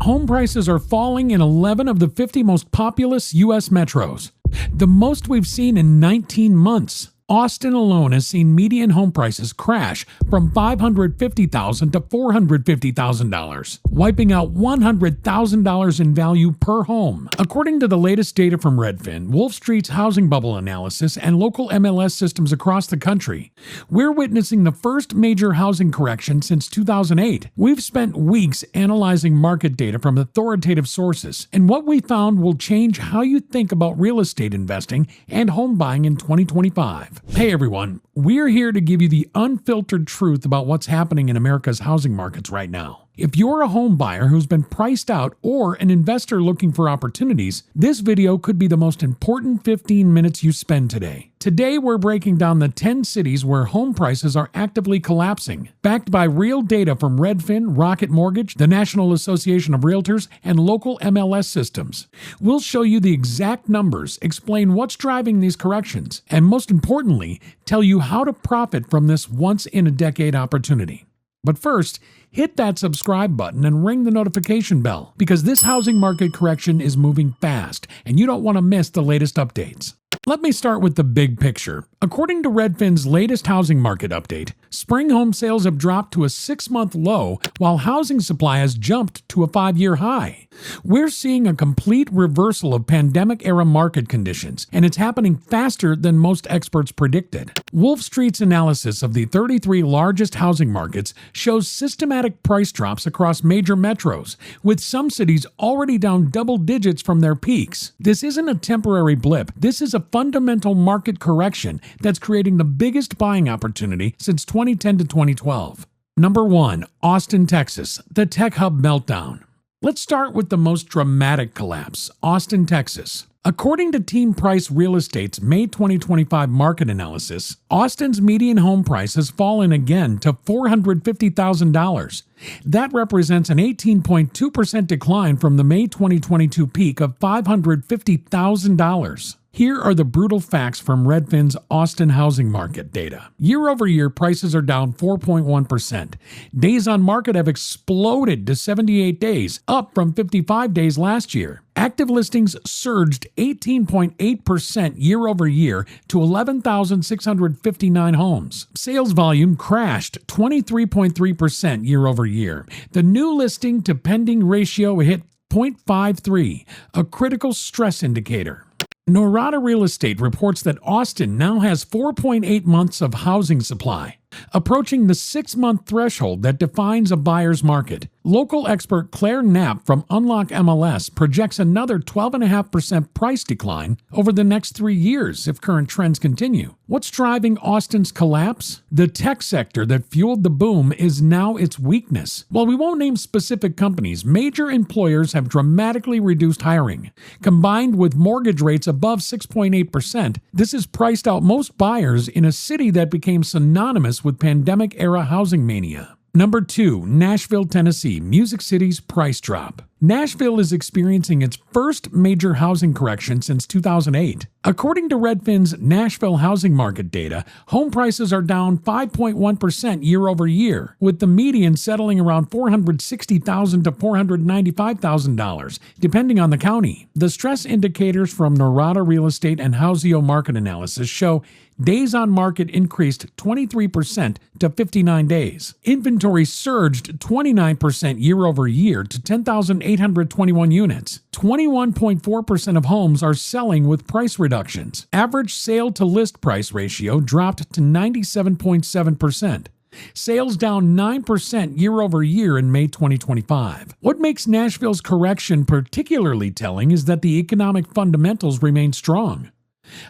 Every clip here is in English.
Home prices are falling in 11 of the 50 most populous U.S. metros, the most we've seen in 19 months. Austin alone has seen median home prices crash from $550,000 to $450,000, wiping out $100,000 in value per home. According to the latest data from Redfin, Wolf Street's housing bubble analysis, and local MLS systems across the country, we're witnessing the first major housing correction since 2008. We've spent weeks analyzing market data from authoritative sources, and what we found will change how you think about real estate investing and home buying in 2025. Hey everyone, we're here to give you the unfiltered truth about what's happening in America's housing markets right now. If you're a home buyer who's been priced out or an investor looking for opportunities, this video could be the most important 15 minutes you spend today. Today we're breaking down the 10 cities where home prices are actively collapsing, backed by real data from Redfin, Rocket Mortgage, the National Association of Realtors, and local MLS systems. We'll show you the exact numbers, explain what's driving these corrections, and most importantly, tell you how to profit from this once-in-a-decade opportunity. But first, hit that subscribe button and ring the notification bell, because this housing market correction is moving fast and you don't want to miss the latest updates. Let me start with the big picture. According to Redfin's latest housing market update, spring home sales have dropped to a 6-month low while housing supply has jumped to a 5-year high. We're seeing a complete reversal of pandemic-era market conditions, and it's happening faster than most experts predicted. Wolf Street's analysis of the 33 largest housing markets shows systematic price drops across major metros, with some cities already down double digits from their peaks. This isn't a temporary blip. This is a fundamental market correction that's creating the biggest buying opportunity since 2010 to 2012. Number 1. Austin, Texas, the tech hub meltdown. Let's start with the most dramatic collapse, Austin, Texas. According to Team Price Real Estate's May 2025 market analysis, Austin's median home price has fallen again to $450,000. That represents an 18.2% decline from the May 2022 peak of $550,000. Here are the brutal facts from Redfin's Austin housing market data. Year over year, prices are down 4.1%. Days on market have exploded to 78 days, up from 55 days last year. Active listings surged 18.8% year over year to 11,659 homes. Sales volume crashed 23.3% year over year. The new listing to pending ratio hit 0.53, a critical stress indicator. Norada Real Estate reports that Austin now has 4.8 months of housing supply, approaching the 6-month threshold that defines a buyer's market. Local expert Claire Knapp from Unlock MLS projects another 12.5% price decline over the next 3 years if current trends continue. What's driving Austin's collapse? The tech sector that fueled the boom is now its weakness. While we won't name specific companies, major employers have dramatically reduced hiring. Combined with mortgage rates above 6.8%, this has priced out most buyers in a city that became synonymous with pandemic-era housing mania. Number 2. Nashville, Tennessee, Music City's price drop. Nashville is experiencing its first major housing correction since 2008. According to Redfin's Nashville housing market data, home prices are down 5.1% year over year, with the median settling around $460,000 to $495,000, depending on the county. The stress indicators from Norada Real Estate and Houseo market analysis show days on market increased 23% to 59 days. Inventory surged 29% year over year to 10,821 units. 21.4% of homes are selling with price reductions. Average sale to list price ratio dropped to 97.7%. Sales down 9% year over year in May 2025. What makes Nashville's correction particularly telling is that the economic fundamentals remain strong.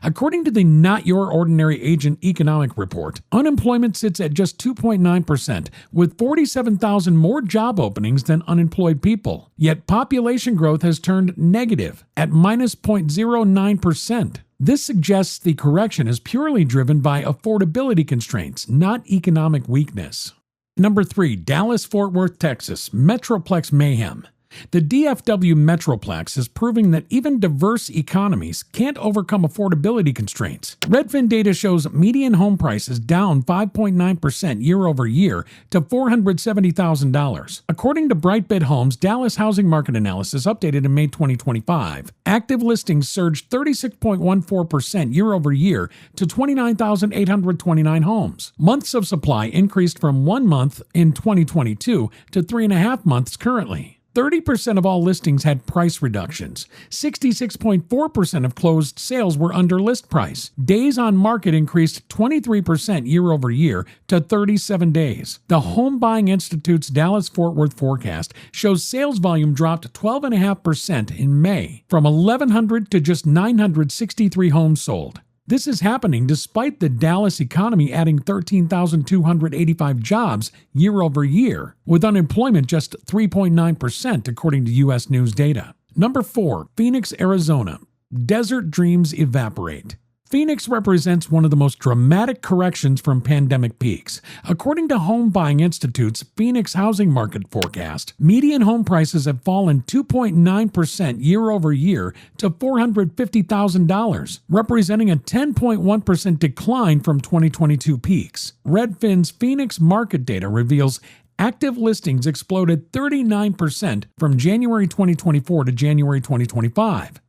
According to the Not Your Ordinary Agent economic report, unemployment sits at just 2.9%, with 47,000 more job openings than unemployed people. Yet population growth has turned negative at minus 0.09%. This suggests the correction is purely driven by affordability constraints, not economic weakness. Number 3. Dallas-Fort Worth, Texas, Metroplex mayhem. The DFW Metroplex is proving that even diverse economies can't overcome affordability constraints. Redfin data shows median home prices down 5.9% year over year to $470,000. According to Brightbid Homes' Dallas housing market analysis updated in May 2025, active listings surged 36.14% year over year to 29,829 homes. Months of supply increased from 1 month in 2022 to 3.5 months currently. 30% of all listings had price reductions. 66.4% of closed sales were under list price. Days on market increased 23% year over year to 37 days. The Home Buying Institute's Dallas-Fort Worth forecast shows sales volume dropped 12.5% in May, from 1,100 to just 963 homes sold. This is happening despite the Dallas economy adding 13,285 jobs year over year, with unemployment just 3.9% according to U.S. News data. Number 4, Phoenix, Arizona. Desert dreams evaporate. Phoenix represents one of the most dramatic corrections from pandemic peaks. According to Home Buying Institute's Phoenix housing market forecast, median home prices have fallen 2.9% year over year to $450,000, representing a 10.1% decline from 2022 peaks. Redfin's Phoenix market data reveals active listings exploded 39% from January 2024 to January 2025.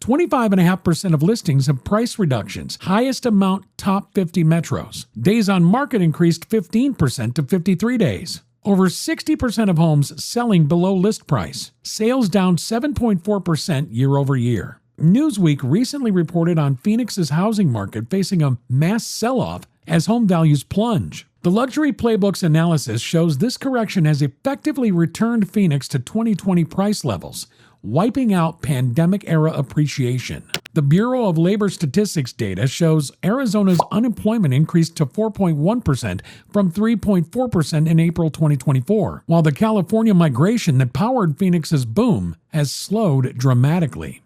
25.5% of listings have price reductions, highest amount top 50 metros. Days on market increased 15% to 53 days. Over 60% of homes selling below list price. Sales down 7.4% year over year. Newsweek recently reported on Phoenix's housing market facing a mass sell-off as home values plunge. The Luxury Playbook's analysis shows this correction has effectively returned Phoenix to 2020 price levels, wiping out pandemic-era appreciation. The Bureau of Labor Statistics data shows Arizona's unemployment increased to 4.1% from 3.4% in April 2024, while the California migration that powered Phoenix's boom has slowed dramatically.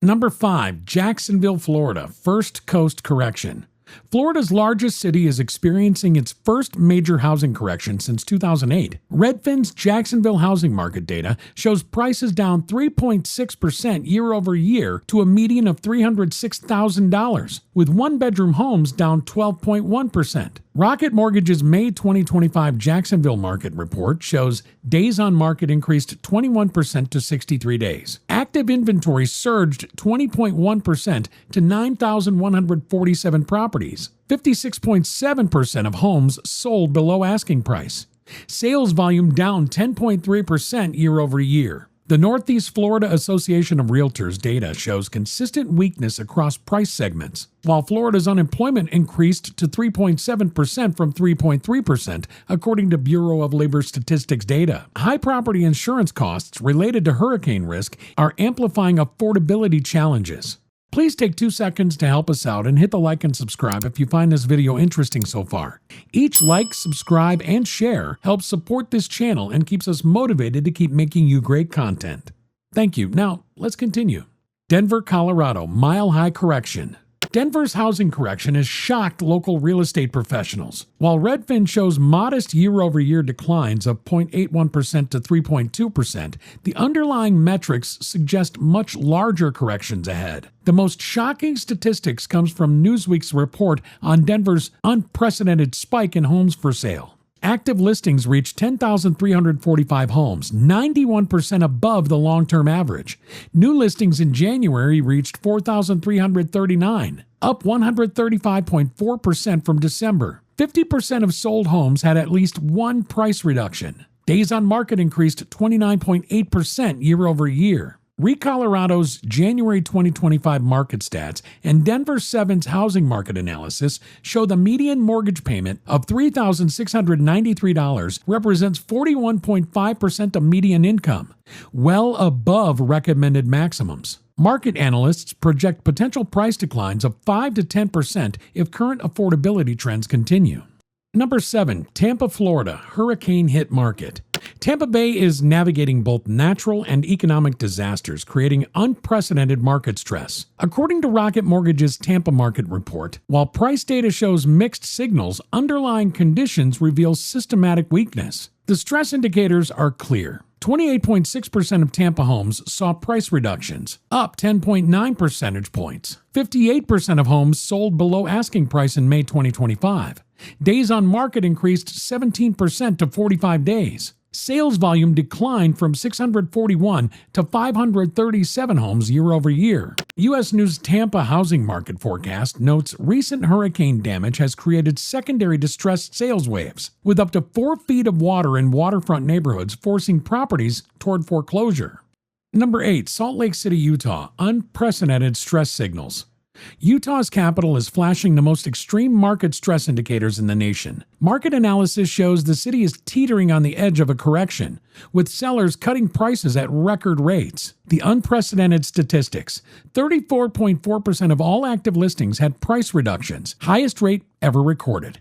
Number 5, Jacksonville, Florida, first coast correction. Florida's largest city is experiencing its first major housing correction since 2008. Redfin's Jacksonville housing market data shows prices down 3.6% year over year to a median of $306,000, with one-bedroom homes down 12.1%. Rocket Mortgage's May 2025 Jacksonville market report shows days on market increased 21% to 63 days. Active inventory surged 20.1% to 9,147 properties. 56.7% of homes sold below asking price. Sales volume down 10.3% year over year. The Northeast Florida Association of Realtors data shows consistent weakness across price segments, while Florida's unemployment increased to 3.7% from 3.3%, according to Bureau of Labor Statistics data. High property insurance costs related to hurricane risk are amplifying affordability challenges. Please take 2 seconds to help us out and hit the like and subscribe if you find this video interesting so far. Each like, subscribe, and share helps support this channel and keeps us motivated to keep making you great content. Thank you. Now, let's continue. Denver, Colorado, mile-high correction. Denver's housing correction has shocked local real estate professionals. While Redfin shows modest year-over-year declines of 0.81% to 3.2%, the underlying metrics suggest much larger corrections ahead. The most shocking statistics comes from Newsweek's report on Denver's unprecedented spike in homes for sale. Active listings reached 10,345 homes, 91% above the long-term average. New listings in January reached 4,339, up 135.4% from December. 50% of sold homes had at least one price reduction. Days on market increased 29.8% year over year. ReColorado's January 2025 market stats and Denver 7's housing market analysis show the median mortgage payment of $3,693 represents 41.5% of median income, well above recommended maximums. Market analysts project potential price declines of 5 to 10% if current affordability trends continue. Number 7, Tampa, Florida, hurricane-hit market. Tampa Bay is navigating both natural and economic disasters, creating unprecedented market stress. According to Rocket Mortgage's Tampa market report, while price data shows mixed signals, underlying conditions reveal systematic weakness. The stress indicators are clear. 28.6% of Tampa homes saw price reductions, up 10.9 percentage points. 58% of homes sold below asking price in May 2025. Days on market increased 17% to 45 days. Sales volume declined from 641 to 537 homes year over year. U.S. News Tampa housing market forecast notes recent hurricane damage has created secondary distressed sales waves, with up to 4 feet of water in waterfront neighborhoods forcing properties toward foreclosure. Number 8. Salt Lake City, Utah. Unprecedented stress signals. Utah's capital is flashing the most extreme market stress indicators in the nation. Market analysis shows the city is teetering on the edge of a correction, with sellers cutting prices at record rates. The unprecedented statistics: 34.4% of all active listings had price reductions, highest rate ever recorded.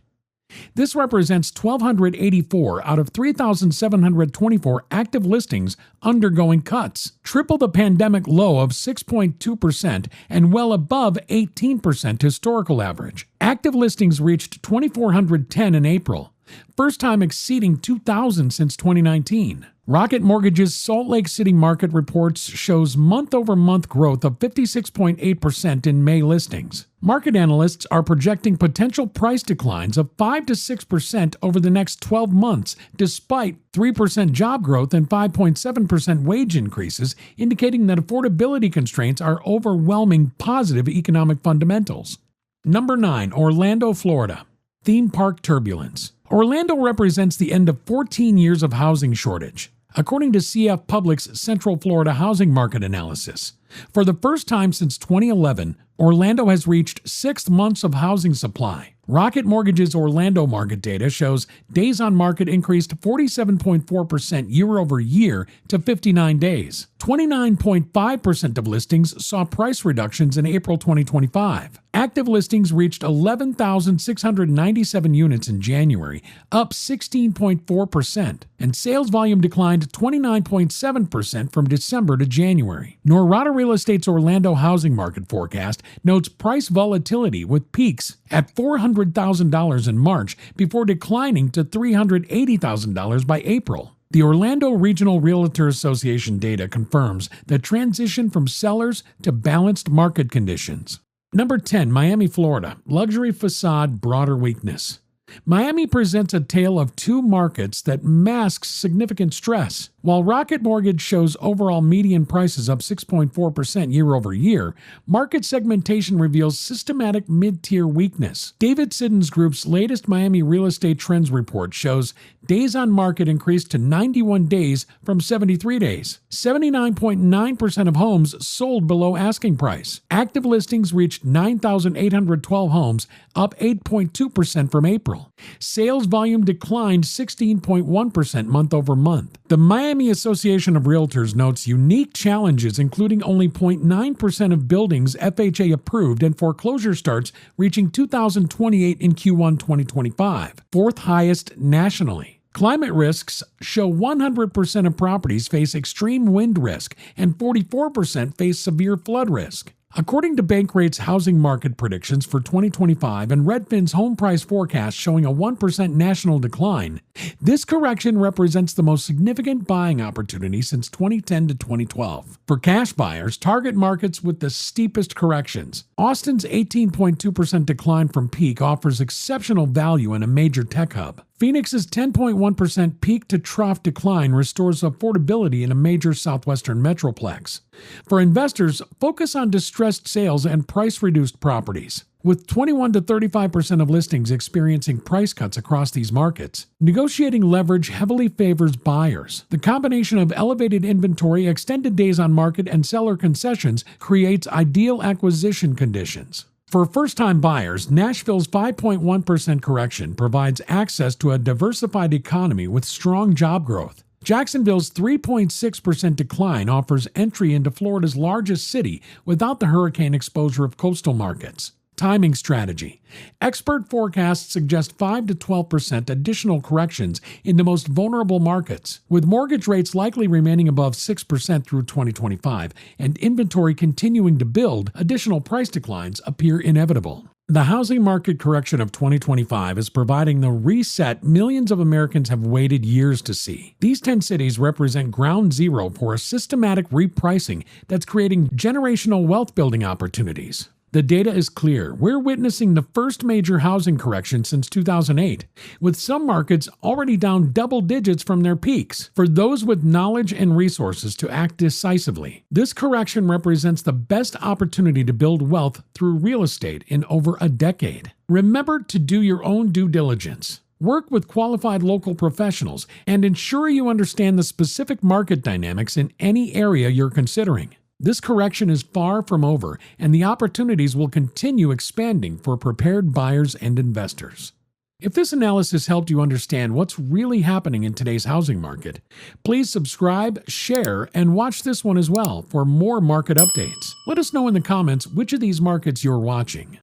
This represents 1,284 out of 3,724 active listings undergoing cuts, triple the pandemic low of 6.2% and well above 18% historical average. Active listings reached 2,410 in April, first time exceeding 2,000 since 2019. Rocket Mortgage's Salt Lake City market reports shows month-over-month growth of 56.8% in May listings. Market analysts are projecting potential price declines of 5 to 6% over the next 12 months, despite 3% job growth and 5.7% wage increases, indicating that affordability constraints are overwhelming positive economic fundamentals. Number 9. Orlando, Florida. Theme park turbulence. Orlando represents the end of 14 years of housing shortage, according to CF Public's Central Florida housing market analysis. For the first time since 2011, Orlando has reached 6 months of housing supply. Rocket Mortgage's Orlando market data shows days on market increased 47.4% year over year to 59 days. 29.5% of listings saw price reductions in April 2025. Active listings reached 11,697 units in January, up 16.4%, and sales volume declined 29.7% from December to January. Norada Real Estate's Orlando housing market forecast notes price volatility with peaks at $400,000 in March before declining to $380,000 by April. The Orlando Regional Realtor Association data confirms the transition from sellers to balanced market conditions. Number 10. Miami, Florida. Luxury facade, broader weakness. Miami presents a tale of two markets that masks significant stress. While Rocket Mortgage shows overall median prices up 6.4% year over year, market segmentation reveals systematic mid-tier weakness. David Siddons Group's latest Miami Real Estate Trends report shows days on market increased to 91 days from 73 days. 79.9% of homes sold below asking price. Active listings reached 9,812 homes, up 8.2% from April. Sales volume declined 16.1% month over month. The Miami Association of Realtors notes unique challenges, including only 0.9% of buildings FHA approved and foreclosure starts reaching 2,028 in Q1 2025, fourth highest nationally. Climate risks show 100% of properties face extreme wind risk and 44% face severe flood risk. According to Bankrate's housing market predictions for 2025 and Redfin's home price forecast showing a 1% national decline, this correction represents the most significant buying opportunity since 2010 to 2012. For cash buyers, target markets with the steepest corrections. Austin's 18.2% decline from peak offers exceptional value in a major tech hub. Phoenix's 10.1% peak-to-trough decline restores affordability in a major southwestern metroplex. For investors, focus on distressed sales and price-reduced properties. With 21 to 35% of listings experiencing price cuts across these markets, negotiating leverage heavily favors buyers. The combination of elevated inventory, extended days on market, and seller concessions creates ideal acquisition conditions. For first-time buyers, Nashville's 5.1% correction provides access to a diversified economy with strong job growth. Jacksonville's 3.6% decline offers entry into Florida's largest city without the hurricane exposure of coastal markets. Timing strategy. Expert forecasts suggest 5 to 12% additional corrections in the most vulnerable markets, with mortgage rates likely remaining above 6% through 2025 and inventory continuing to build. Additional price declines appear inevitable. The housing market correction of 2025 is providing the reset millions of Americans have waited years to see. These 10 cities represent ground zero for a systematic repricing that's creating generational wealth building opportunities. The data is clear. We're witnessing the first major housing correction since 2008, with some markets already down double digits from their peaks. For those with knowledge and resources to act decisively, this correction represents the best opportunity to build wealth through real estate in over a decade. Remember to do your own due diligence. Work with qualified local professionals and ensure you understand the specific market dynamics in any area you're considering. This correction is far from over, and the opportunities will continue expanding for prepared buyers and investors. If this analysis helped you understand what's really happening in today's housing market, please subscribe, share, and watch this one as well for more market updates. Let us know in the comments which of these markets you're watching.